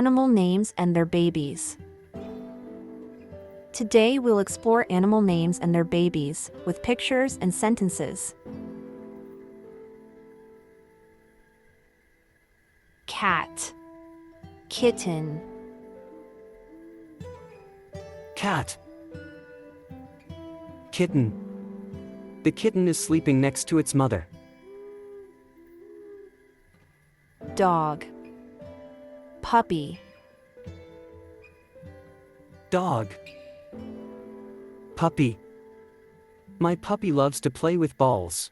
Animal names and their babies. Today we'll explore animal names and their babies, with pictures and sentences. Cat. Kitten. Cat. Kitten. The kitten is sleeping next to its mother. Dog. Puppy. Dog. Puppy. My puppy loves to play with balls.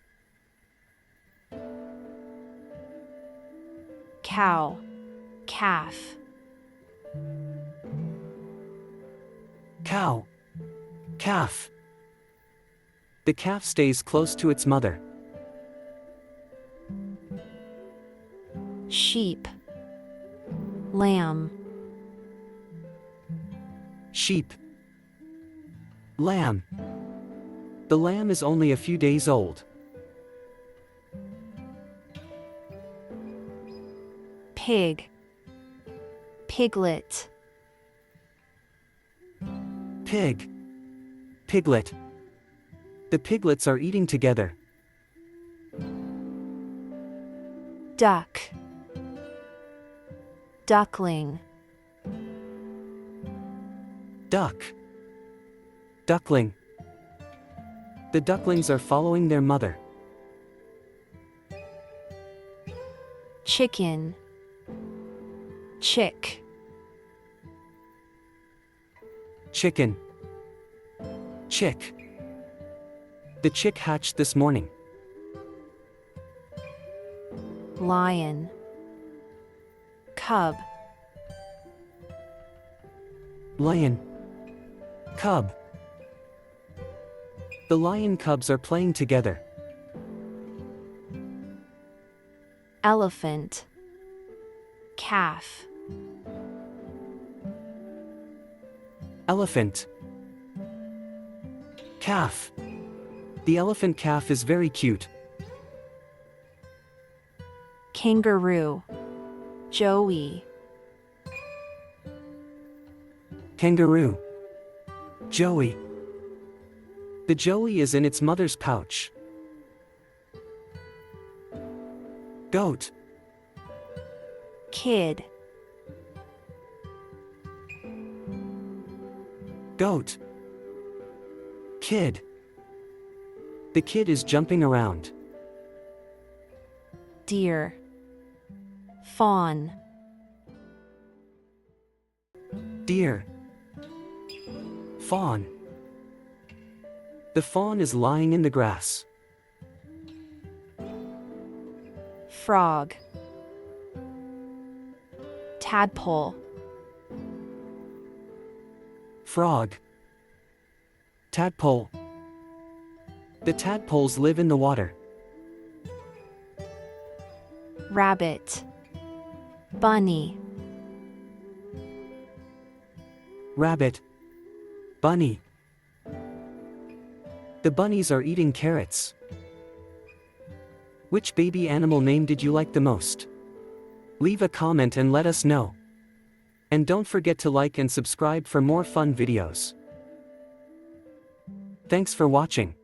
Cow. Calf. Cow. Calf. The calf stays close to its mother. Sheep. Lamb. Sheep. Lamb. The lamb is only a few days old. Pig. Piglet. Pig. Piglet. The piglets are eating together. Duck. Duckling. Duck. Duckling. The ducklings are following their mother. Chicken. Chick. Chicken. Chick. The chick hatched this morning. Lion. Cub. Lion. Cub. The lion cubs are playing together. Elephant. Calf. Elephant. Calf. The elephant calf is very cute. Kangaroo. Joey. Kangaroo. Joey. The joey is in its mother's pouch. Goat. Kid. Goat. Kid. The kid is jumping around. Deer. Fawn. Deer. Fawn. The fawn is lying in the grass. Frog. Tadpole. Frog. Tadpole. The tadpoles live in the water. Rabbit. Bunny. Rabbit. Bunny. The bunnies are eating carrots. Which baby animal name did you like the most? Leave a comment and let us know. And don't forget to like and subscribe for more fun videos. Thanks for watching.